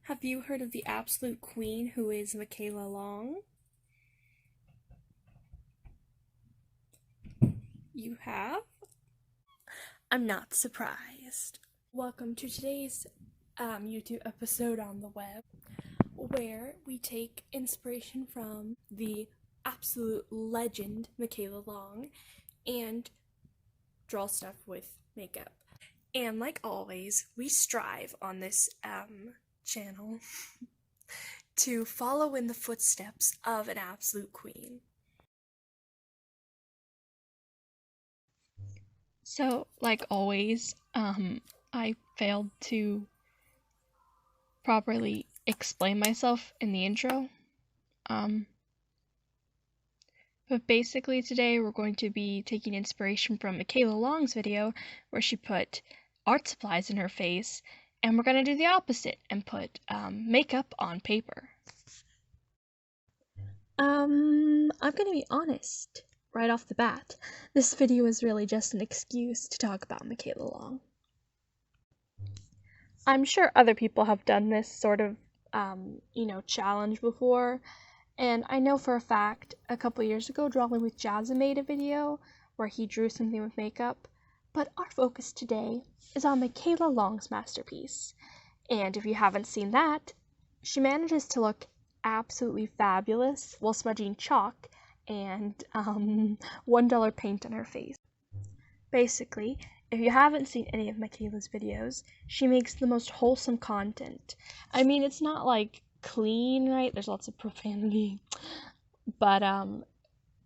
Have you heard of the absolute queen who is Mikaela Long? You have? I'm not surprised. Welcome to today's YouTube episode on the web, where we take inspiration from the absolute legend Mikaela Long and draw stuff with makeup. And like always, we strive on this channel to follow in the footsteps of an absolute queen. So, like always, I failed to properly explain myself in the intro. But basically today we're going to be taking inspiration from Mikaela Long's video where she put art supplies in her face, and we're going to do the opposite and put makeup on paper. I'm going to be honest right off the bat. This video is really just an excuse to talk about Mikaela Long. I'm sure other people have done this sort of, challenge before, and I know for a fact a couple years ago Drawing with Jazza made a video where he drew something with makeup, but our focus today is on Mikaela Long's masterpiece. And if you haven't seen that, she manages to look absolutely fabulous while smudging chalk and $1 paint on her face. Basically, if you haven't seen any of Mikaela's videos, she makes the most wholesome content. I mean, it's not like clean, right? There's lots of profanity, but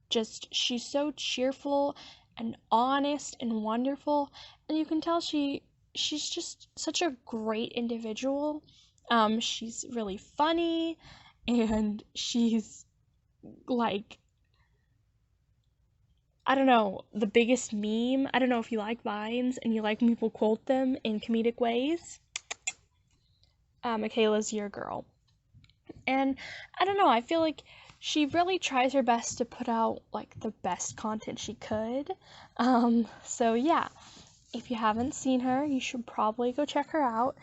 just she's so cheerful and honest and wonderful, and you can tell she's just such a great individual. She's really funny, and she's like, I don't know, the biggest meme. I don't know if you like Vines and you like when people quote them in comedic ways. Mikaela's your girl. And I don't know, I feel like she really tries her best to put out like the best content she could. So yeah, if you haven't seen her, you should probably go check her out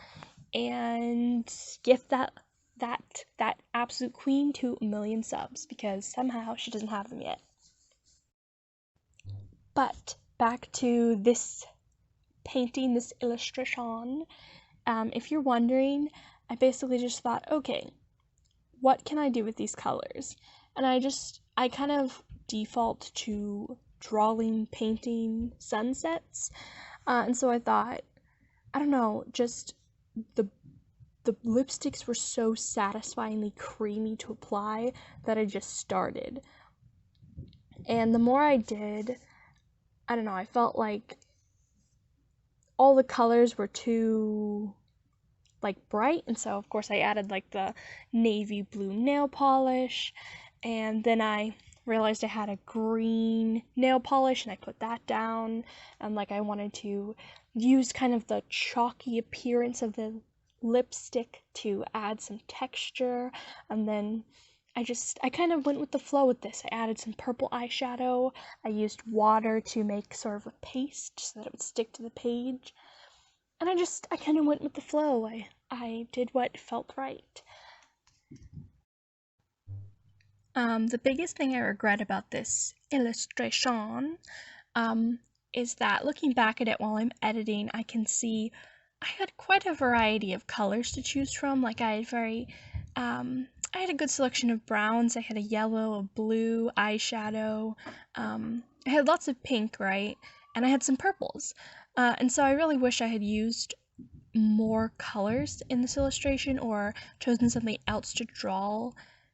and gift that absolute queen to 1,000,000 subs, because somehow she doesn't have them yet. But back to this painting, this illustration. If you're wondering, I basically just thought, okay, what can I do with these colors? And I kind of default to drawing, painting sunsets. And so I thought, I don't know, just the lipsticks were so satisfyingly creamy to apply that I just started. And the more I did, I don't know, I felt like all the colors were too like bright, and so of course I added like the navy blue nail polish, and then I realized I had a green nail polish and I put that down, and like I wanted to use kind of the chalky appearance of the lipstick to add some texture, and then I kind of went with the flow with this. I added some purple eyeshadow. I used water to make sort of a paste so that it would stick to the page. And I kind of went with the flow. I did what felt right. The biggest thing I regret about this illustration is that looking back at it while I'm editing, I can see I had quite a variety of colors to choose from. Like I had a good selection of browns. I had a yellow, a blue eyeshadow. I had lots of pink, right? And I had some purples. And so I really wish I had used more colors in this illustration or chosen something else to draw,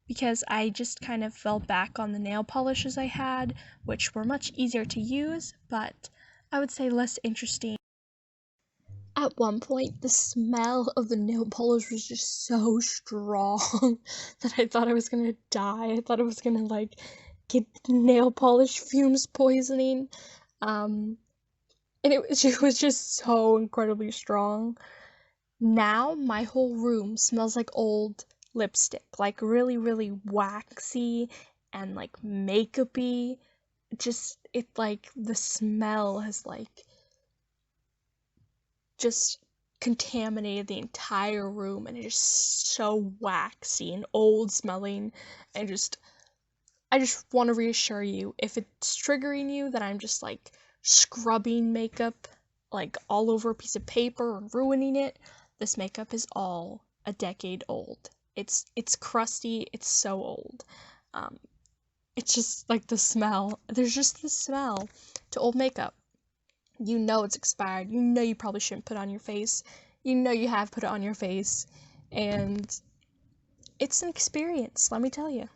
because I just kind of fell back on the nail polishes I had, which were much easier to use, but I would say less interesting. At one point, the smell of the nail polish was just so strong that I thought I was gonna die. I thought I was gonna like get nail polish fumes poisoning. And it was just so incredibly strong. Now my whole room smells like old lipstick, like really, really waxy and like makeup-y. The smell has like just contaminated the entire room, and it's just so waxy and old smelling, and I just want to reassure you, if it's triggering you that I'm just like scrubbing makeup like all over a piece of paper and ruining it, this makeup is all a decade old. It's crusty, it's so old. It's just like the smell. There's just the smell to old makeup. You know it's expired. You know you probably shouldn't put it on your face. You know you have put it on your face. And it's an experience, let me tell you.